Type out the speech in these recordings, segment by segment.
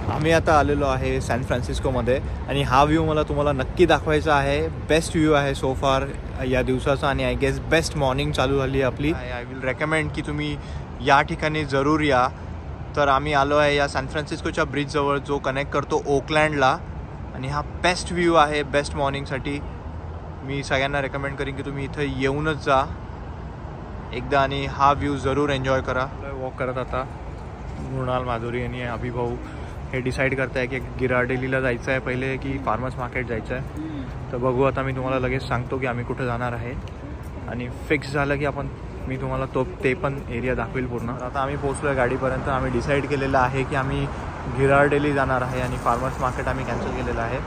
आम्ही आता आलेलो आहे सॅन फ्रान्सिस्कोमध्ये आणि हा व्ह्यू मला तुम्हाला नक्की दाखवायचा आहे. बेस्ट व्ह्यू आहे सो फार या दिवसाचा आणि आय गेस बेस्ट मॉर्निंग चालू झाली आहे आपली. आय विल रेकमेंड की तुम्ही या ठिकाणी जरूर या. तर आम्ही आलो आहे या सॅन फ्रान्सिस्कोच्या ब्रिजजवळ जो कनेक्ट करतो ओकलँडला आणि हा बेस्ट व्ह्यू आहे बेस्ट मॉर्निंगसाठी. मी सगळ्यांना रेकमेंड करीन की तुम्ही इथं येऊनच जा एकदा आणि हा व्ह्यू जरूर एन्जॉय करा. वॉक करत आता मृणाल, माधुरी आणि अभिभाऊ हे डिसाईड करत आहे की गिरार्डेलीला जायचं आहे पहिले की फार्मर्स मार्केट जायचं आहे. तर बघू आता, मी तुम्हाला लगेच सांगतो की आम्ही कुठे जाणार आहे आणि फिक्स झालं की मी तुम्हाला ते पण एरिया दाखवेल पूर्ण. आता आम्ही पोहोचलो आहे गाडीपर्यंत. आम्ही डिसाईड केलेलं आहे की आम्ही गिरार्डेली जाणार आहे आणि फार्मर्स मार्केट आम्ही कॅन्सल केलेलं आहे.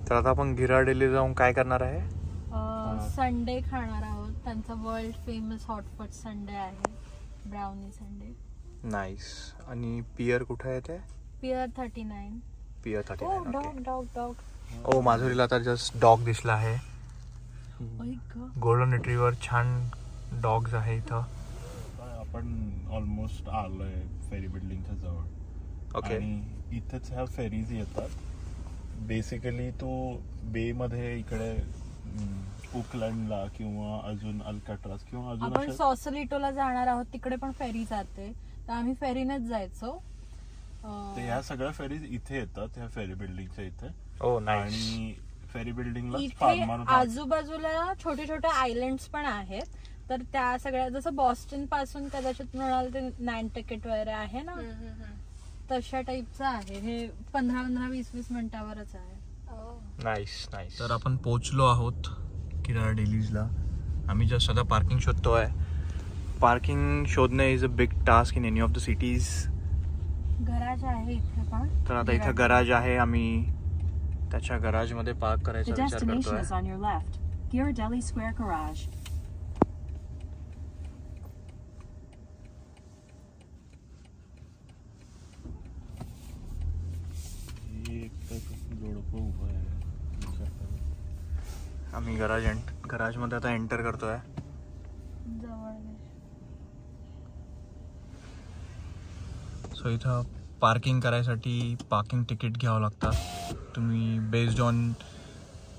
तर आता आपण गिरार्डेली जाऊन काय करणार आहे? संडे खाणार आहोत. त्यांचा वर्ल्ड फेमस हॉटपॉट संडे आहे, ब्राउनी संडे. नाईस. आणि पियर कुठे आहे ते? पियर 39. पियर 39. डॉग. ओ, माधुरीला तर जस्ट डॉग दिसला आहे. गोल्डन रिट्रीवर छान डॉग्स आहे इथं. आपण ऑलमोस्ट आलोय फेरी बिल्डिंगच्या जवळ. ओके. आणि इथेच ह्या फेरीज येतात. बेसिकली तू बे मध्ये इकडे ओकलँडला किंवा अजून अल्काट्रास किंवा अजून आपण सॉसलिटोला जाणार आहोत, तिकडे पण फेरी जाते, तर आम्ही फेरीनेच जायचो. तर ह्या सगळ्या फेरीज इथे येतात ह्या फेरी बिल्डिंगच्या इथे. आणि फेरी बिल्डिंगला आजूबाजूला छोटे छोटे आयलँड्स पण आहेत. तर त्या सगळ्या जसं बॉस्टन पासून कदाचित म्हणाल ते नॅन्टकेट वगैरे आहे ना, तशा टाईपचं आहे हे. 15-20 मिनिटावरच आहे. नाईस. तर आपण पोहोचलो आहोत गिरार्डेलीजला. आम्ही जस्ट आता पार्किंग शोधतोय. पार्किंग शोधणे is a big task in any of the cities. Garage आहे इथे पण. तर आता इथं गराज आहे. आम्ही त्याच्या गराजमध्ये पार्क करायचा विचार करतोय. आम्ही गराजमध्ये आता एंटर करतोय. सो इथं पार्किंग करायसाठी पार्किंग तिकीट घ्यावं लागतं. तुम्ही बेस्ड ऑन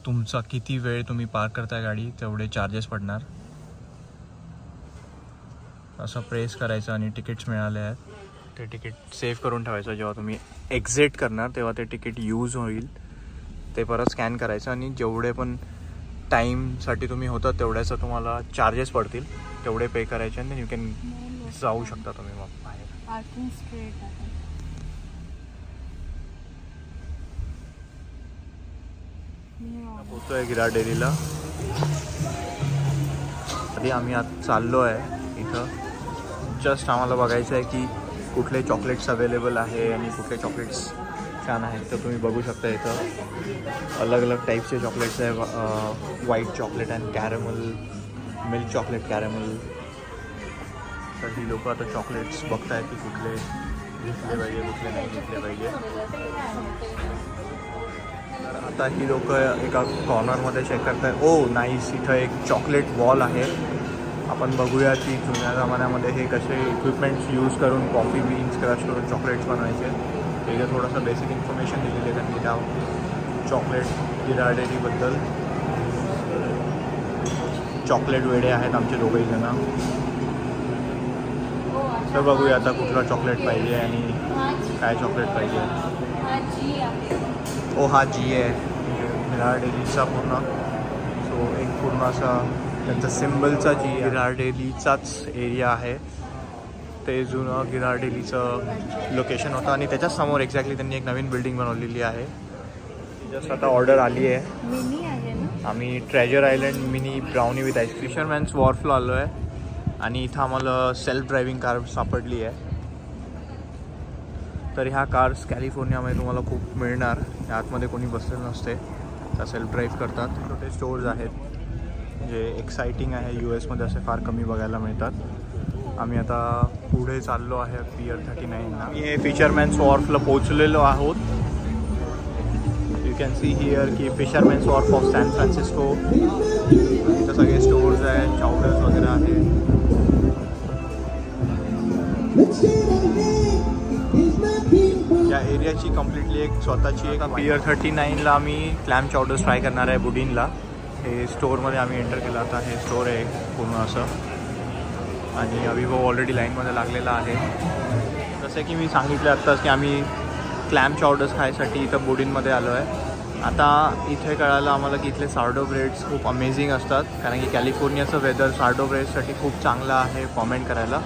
तुमचा किती वेळ तुम्ही पार्क करताय गाडी तेवढे चार्जेस पडणार. असं प्रेस करायचं आणि तिकीट्स मिळाले आहेत. ते तिकीट सेव्ह करून ठेवायचं. जेव्हा तुम्ही एक्झिट करणार तेव्हा ते तिकीट यूज होईल. ते परत स्कॅन करायचं आणि जेवढे पण टाईमसाठी तुम्ही होतं तेवढ्याचं तुम्हाला चार्जेस पडतील तेवढे पे करायचे आणि यू कॅन जाऊ शकता तुम्ही मग बाहेर. पार्किंग स्ट्रेट आहे. पोहोचतोय गिरार्डेलीला. आधी आम्ही आज चाललो आहे इथं. जस्ट आम्हाला बघायचं आहे की कुठले चॉकलेट्स अवेलेबल आहे आणि कुठले चॉकलेट्स छान आहेत. तर तुम्ही बघू शकता इथं अलग अलग टाईपचे चॉकलेट्स आहे. White chocolate and caramel, milk chocolate caramel. तर ही लोक आता चॉकलेट्स बघतायत की कुठले घेतले पाहिजे कुठले नाही घेतले पाहिजे. तर आता ही लोक एका कॉर्नरमध्ये चेक करतायत. ओ नाईस. इथं एक चॉकलेट वॉल आहे. आपण बघूया की जुन्या जमान्यामध्ये हे कसे इक्विपमेंट्स यूज करून कॉफी बीन्स क्रश करून चॉकलेट्स बनवायचे. त्याचं थोडंसं बेसिक इन्फॉर्मेशन दिलेली आहे त्यांनी त्या चॉकलेट गिरार्डेलीबद्दल. चॉकलेट वेडे आहेत आमचे दोघंही जण. तर बघूया आता कुठला चॉकलेट पाहिजे आणि काय चॉकलेट पाहिजे. ओ हा जी आहे गिरार्डेलीचा पूर्ण. सो एक पूर्ण असा त्यांचा सिम्बलचा जी गिरार्डेलीचाच एरिया आहे. ते जुनं गिरार्डेलीचं लोकेशन होतं आणि त्याच्यासमोर एक्झॅक्टली त्यांनी एक नवीन बिल्डिंग बनवलेली आहे. जस्ट आता ऑर्डर आली आहे. मिनी आहे ना. आम्ही Treasure Island mini brownie with ice cream Fisherman's वॉर्फला आलो आहे आणि इथं आम्हाला सेल्फ ड्रायव्हिंग कार सापडली आहे. तर ह्या कार्स कॅलिफोर्नियामध्ये तुम्हाला खूप मिळणार. आतमध्ये कोणी बसलेलं नसते, त्या सेल्फ ड्राईव्ह करतात. छोटे स्टोर्स आहेत जे एक्साइटिंग आहे. US मध्ये असे फार कमी बघायला मिळतात. आम्ही आता पुढे चाललो आहे पियर 39. आम्ही हे फिशरमॅन्स वॉर्फला पोहोचलेलो आहोत. कॅन सी हिअर की फिशरमॅन्स वॉर्फ ऑफ सॅन फ्रान्सिस्को. इथं सगळे स्टोर्स आहेत, चाउडर्स वगैरे आहेत. या एरियाची कम्प्लिटली एक स्वतःची एक पियर 39ला आम्ही क्लॅम चाउडर्स ट्राय करणार आहे बुडीनला. हे स्टोअरमध्ये आम्ही एंटर केलं. आता हे स्टोअर आहे पूर्ण असं, आणि अभिभाऊ ऑलरेडी लाईनमध्ये लागलेला आहे. जसं की मी सांगितलं आत्ताच की आम्ही क्लॅम चाउडर्स खायसाठी इथं बुडीनमध्ये आलो आहे. आता इथे कळालं आम्हाला की इथले सार्डो ब्रेड्स खूप अमेझिंग असतात, कारण की कॅलिफोर्नियाचं वेदर सार्डो ब्रेड्ससाठी खूप चांगलं आहे फॉर्मेंट करायला.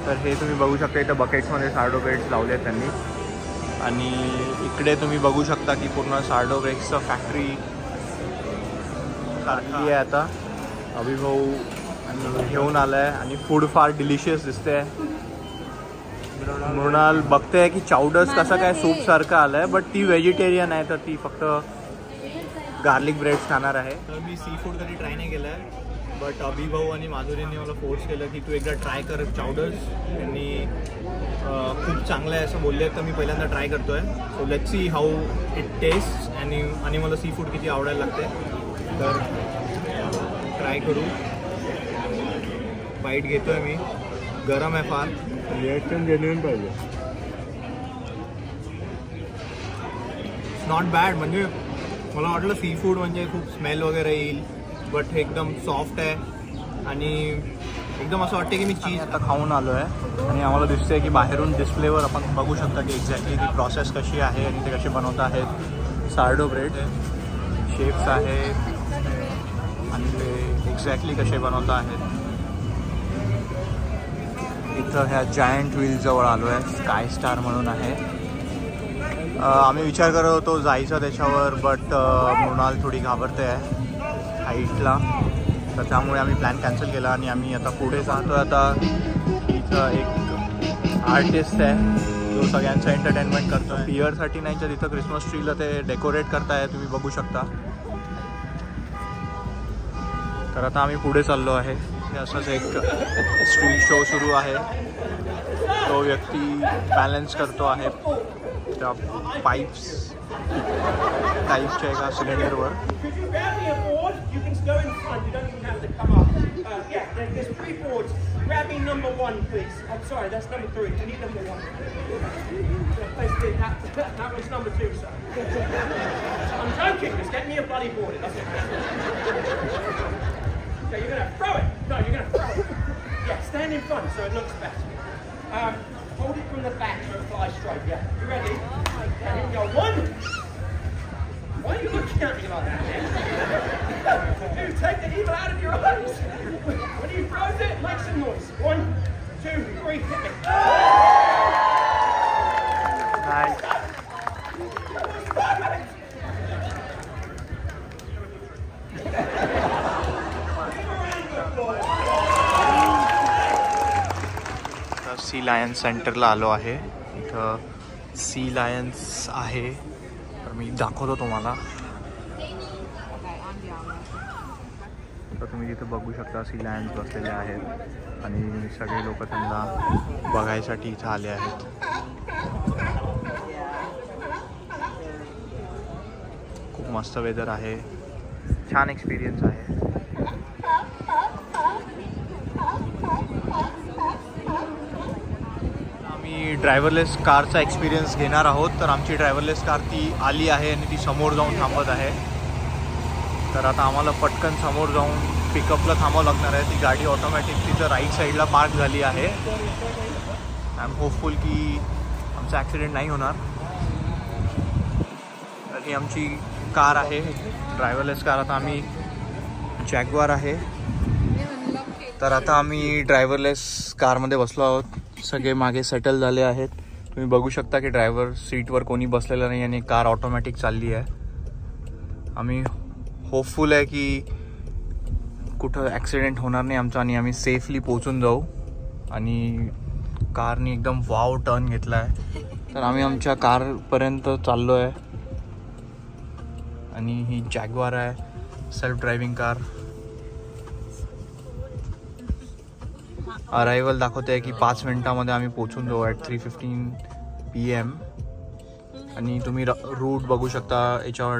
तर हे तुम्ही बघू शकता इथं बकेट्समध्ये सार्डो ब्रेड्स लावले आहेत त्यांनी. आणि इकडे तुम्ही बघू शकता की पूर्ण सार्डो ब्रेड्सचं फॅक्टरी काढली आहे. आता अभिभाऊ घेऊन आला आहे आणि फूड फार डिलिशियस दिसते आहे. मृणाल बघते आहे की चाउडर्स कसं काय सूपसारखं आलं आहे, बट ती व्हेजिटेरियन आहे तर ती फक्त गार्लिक ब्रेड्स खाणार आहे. तर मी सी फूड कधी ट्राय नाही केलं आहे, बट अभिभाऊ आणि माधुरीने मला फोर्स केलं की तू एकदा ट्राय कर चाउडर्स. त्यांनी खूप चांगलं आहे असं बोलले, तर मी पहिल्यांदा ट्राय करतो आहे. So let's see how it taste. आणि मला सी फूड किती आवडायला लागते, तर ट्राय करू. बाईट घेतो आहे मी. गरम आहे फार. रिॲक्शन जेन्युइन पाहिजे. Not bad. म्हणजे मला वाटलं सी फूड म्हणजे खूप स्मेल वगैरे येईल, बट हे एकदम सॉफ्ट आहे आणि एकदम असं वाटतं की मी चीज आता खाऊन आलो आहे. आणि आम्हाला दिसते की बाहेरून डिस्प्लेवर आपण बघू शकता की एक्झॅक्टली ती प्रोसेस कशी आहे आणि ते कसे बनवत आहेत. सार्डो ब्रेड शेप्स आहेत आणि ते एक्झॅक्टली कसे बनवत आहेत. इथं ह्या जायंट व्हीलजवळ आलो आहे. स्काय स्टार म्हणून आहे. आम्ही विचार करत होतो जायचं त्याच्यावर, बट मृणाल थोडी घाबरते आहे हाईटला, तर त्यामुळे आम्ही प्लॅन कॅन्सल केला आणि आम्ही आता पुढे जातो. आता इथं एक आर्टिस्ट आहे जो सगळ्यांचं एंटरटेनमेंट करतो आहे. पियर 39च्या तिथं क्रिसमस ट्रीला ते डेकोरेट करताय, तुम्ही बघू शकता. तर आता आम्ही पुढे चाललो आहे. असंच एक स्ट्रीट शो सुरू आहे. तो व्यक्ती बॅलन्स करतो आहे त्या पाईपच्या एका सिलेंडरवर. Grab me number 1, please. I'm sorry, that's number 3. I need number 1. That was number 2, sir. I'm joking. Just get me a bloody board. That's it. Okay, you're gonna throw it. No, you're gonna throw it. Yeah, stand in front so it looks better. Hold it from the back so it flies straight. Yeah, you ready? Yeah, here we go. 1. Why are you looking at me like that, man? Dude, take the evil out of your eyes. When he throws it, make some noise. 1, 2, 3, hit me. Nice. Sea lions सेंटरला आलो आहे. इथं C Lions आहे, तर मी दाखवतो तुम्हाला. तर तुम्ही तिथं बघू शकता सी लायन्स बसलेले आहेत आणि सगळे लोक त्यांना बघायसाठी इथं आले आहेत. खूप मस्त वेदर आहे, छान एक्सपिरियन्स आहे. आम्ही ड्रायव्हरलेस कारचा एक्सपिरियन्स घेणार आहोत. तर आमची ड्रायव्हरलेस कार ती आली आहे आणि ती समोर जाऊन थांबत आहे. तर आता आम्हाला पटकन समोर जाऊन पिकअपला थांबावं लागणार आहे. ती गाडी ऑटोमॅटिक तिथं राईट साईडला पार्क झाली आहे. आय एम होपफुल की आमचा ॲक्सिडेंट नाही होणार. तर ही आमची कार आहे, ड्रायव्हरलेस कार. आता आम्ही जॅग्वार आहे. तर आता आम्ही ड्रायव्हरलेस कारमध्ये बसलो आहोत. सगळे मागे सेटल झाले आहेत. तुम्ही बघू शकता की ड्रायव्हर सीटवर कोणी बसलेलं नाही आणि कार ऑटोमॅटिक चालली आहे. आम्ही होपफुल आहे की कुठं ॲक्सिडेंट होणार नाही आमचा आणि आम्ही सेफली पोचून जाऊ. आणि कारनी एकदम वाव टर्न घेतला आहे. तर आम्ही आमच्या कारपर्यंत चाललो आहे आणि ही जॅग्वार आहे, सेल्फ ड्रायव्हिंग कार. अरायवल दाखवते आहे की 5 मिनिटामध्ये आम्ही पोचून जाऊ ॲट 3:15 PM. आणि तुम्ही रूट बघू शकता, याच्यावर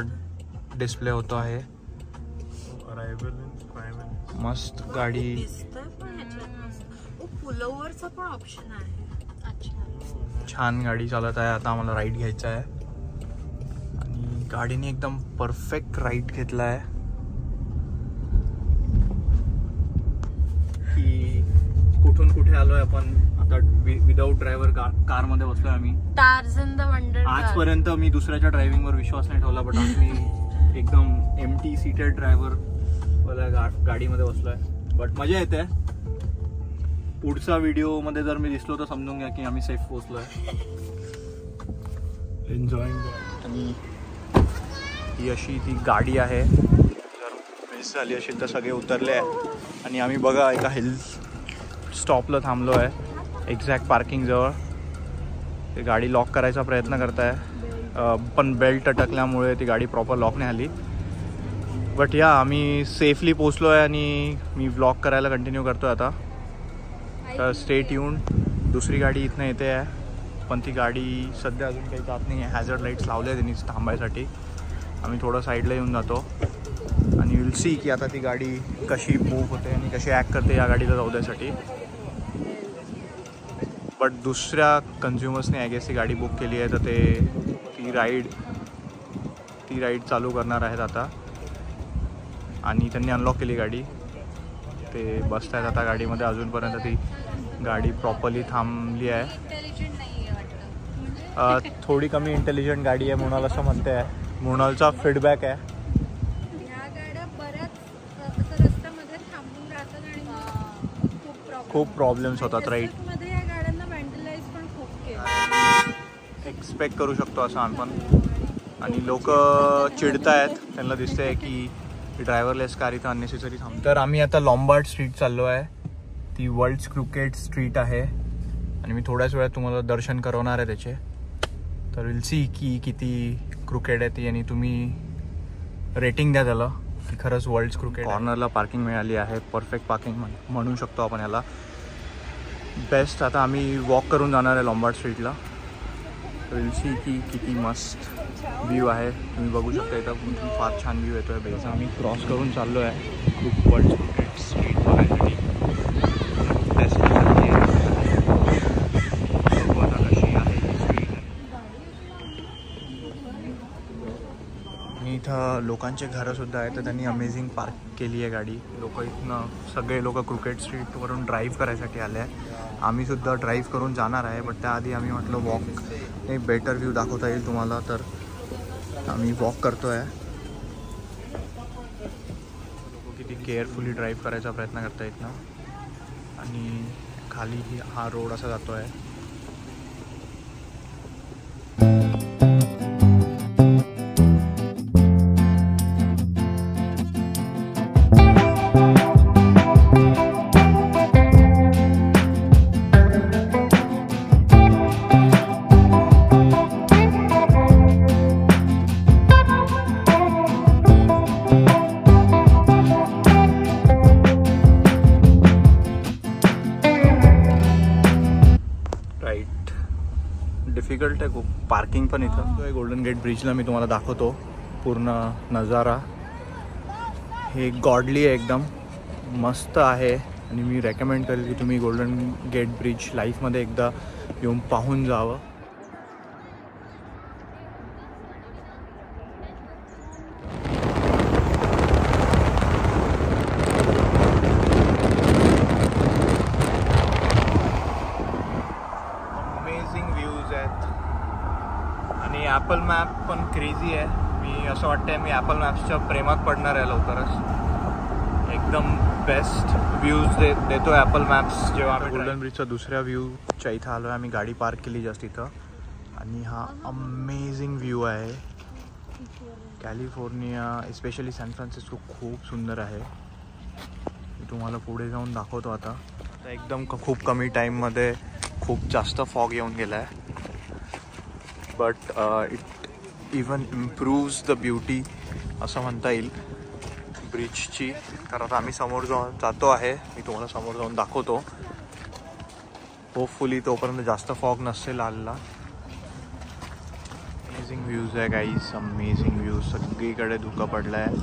डिस्प्ले होतो आहे. Arrival in 5 minutes. मस्त गाडी. पुलोवरचा पण ऑप्शन आहे. अच्छा, छान गाडी चालत आहे. आता आम्हाला राईड घ्यायचा आहे आणि गाडीने एकदम परफेक्ट राईड घेतला आहे की कुठून कुठे आलोय आपण. आता विदाउट ड्रायव्हर कार मध्ये बसलोय आम्ही. Tarzan the wonder. आजपर्यंत मी दुसऱ्याच्या ड्रायव्हिंगवर विश्वास नाही ठेवला, बट आज मी एकदम एमटी सीटेड ड्रायव्हर वाला गाडीमध्ये बसलोय. बट मजा येते. पुढचा व्हिडिओ मध्ये जर मी दिसलो तर समजून घ्या की आम्ही सेफ पोहोचलोय. एन्जॉयिंग. आणि ही अशी ती गाडी आहे. जर मिस झाली असेल तर सगळे उतरले आहे आणि आम्ही बघा एका हिल स्टॉपला थांबलो आहे एक्झॅक्ट पार्किंगजवळ. ते गाडी लॉक करायचा प्रयत्न करत आहे, पण बेल्ट अटकल्यामुळे ती गाडी प्रॉपर लॉक नाही आली. बट या आम्ही सेफली पोचलो आहे आणि मी व्लॉग करायला कंटिन्यू करतो आहे आता. तर स्टे ट्यून. दुसरी गाडी इथनं येते आहे, पण ती गाडी सध्या अजून काही जात नाही आहे. हॅझर्ड लाईट्स लावले त्यांनी थांबायसाठी. आम्ही थोडं साईडला येऊन जातो आणि विल सी की आता ती गाडी कशी मूव्ह होते आणि कशी ॲक्ट करते या गाडीला जाऊ द्यासाठी. बट दुसऱ्या कन्झ्युमर्सने आय गेस ती गाडी बुक केली आहे, तर ते ती राईड चालू करणार आहेत आता. आणि त्यांनी अनलॉक केली गाडी. ते बसत आहेत आता गाडीमध्ये. अजूनपर्यंत ती गाडी प्रॉपरली थांबली आहे. थोडी कमी इंटेलिजंट गाडी आहे मृणाल असं म्हणते आहे. मृणालचा फीडबॅक आहे. खूप प्रॉब्लेम्स होतात राईट. एक्सपेक्ट करू शकतो असं आपण. आणि लोक चिडतायत, त्यांना दिसतंय की ड्रायव्हरलेस कार इथं अननेसेसरी थांबतो. तर आम्ही आता लॉम्बार्ड स्ट्रीट चाललो आहे. ती वर्ल्ड्स क्रिकेट स्ट्रीट आहे आणि मी थोड्याच वेळात तुम्हाला दर्शन करवणार आहे त्याचे. तर विल सी की किती क्रिकेट आहे ती आणि तुम्ही रेटिंग द्या त्याला की खरंच वर्ल्ड्स क्रिकेट. कॉर्नरला पार्किंग मिळाली आहे. परफेक्ट पार्किंग म्हणू शकतो आपण याला. बेस्ट. आता आम्ही वॉक करून जाणार आहे लॉम्बार्ड स्ट्रीटला. विल सी की किती मस्त व्ह्यू आहे. तुम्ही बघू शकता इथं फार छान व्ह्यू येतो आहे बेस. आम्ही क्रॉस करून चाललो आहे वर्ल्ड क्रिकेट स्ट्रीट बघायसाठी. बेस्ट आहे. कशी आहे ही स्ट्रीट. आणि इथं लोकांचे घरंसुद्धा आहेत, तर त्यांनी अमेझिंग पार्क केली आहे गाडी. लोक इथनं सगळे लोक क्रिकेट स्ट्रीटवरून ड्राईव्ह करायसाठी आले आहे. आम्हीसुद्धा ड्राईव्ह करून जाणार आहे, बट त्याआधी आम्ही म्हटलं वॉक एक बेटर व्ह्यू दाखवता येईल तुम्हाला, तर आम्ही वॉक करतो आहे. लोक किती केअरफुली ड्राईव्ह करायचा प्रयत्न करता येत ना. आणि खाली हा रोड असा जातो आहे. डिफिकल्ट आहे खूप पार्किंग पण इथं. गोल्डन गेट ब्रिजला मी तुम्हाला दाखवतो पूर्ण नजारा. हे गॉडली आहे, एकदम मस्त आहे. आणि मी रेकमेंड करेल की तुम्ही गोल्डन गेट ब्रिज लाईफमध्ये एकदा येऊन पाहून जावं. आणि ॲपल मॅप पण क्रेझी आहे. मी असं वाटतंय मी ॲपल मॅप्सच्या प्रेमात पडणार आहे लवकरच. एकदम बेस्ट व्ह्यूज देतो ॲपल मॅप्स. जेव्हा आम्ही गोल्डन ब्रिजचा दुसऱ्या व्ह्यूच्या इथं आलो आहे. आम्ही गाडी पार्क केली जस्ट इथं आणि हा अमेझिंग व्ह्यू आहे. कॅलिफोर्निया एस्पेशली सॅन फ्रान्सिस्को खूप सुंदर आहे. मी तुम्हाला पुढे जाऊन दाखवतो आता. एकदम खूप कमी टाईममध्ये खूप जास्त फॉग येऊन गेला आहे. But it even improves the beauty असं म्हणता येईल ब्रिजची. तर आता आम्ही समोर जातो आहे. मी तुम्हाला समोर जाऊन दाखवतो. होपफुली तोपर्यंत जास्त फॉग नसेल आलेला. अमेझिंग व्ह्यूज आहे गाईज, अमेझिंग व्ह्यूज. सगळीकडे धुकं पडलं आहे.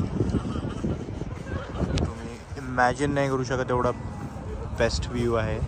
तुम्ही इमॅजिन नाही करू शकत एवढा बेस्ट व्ह्यू आहे.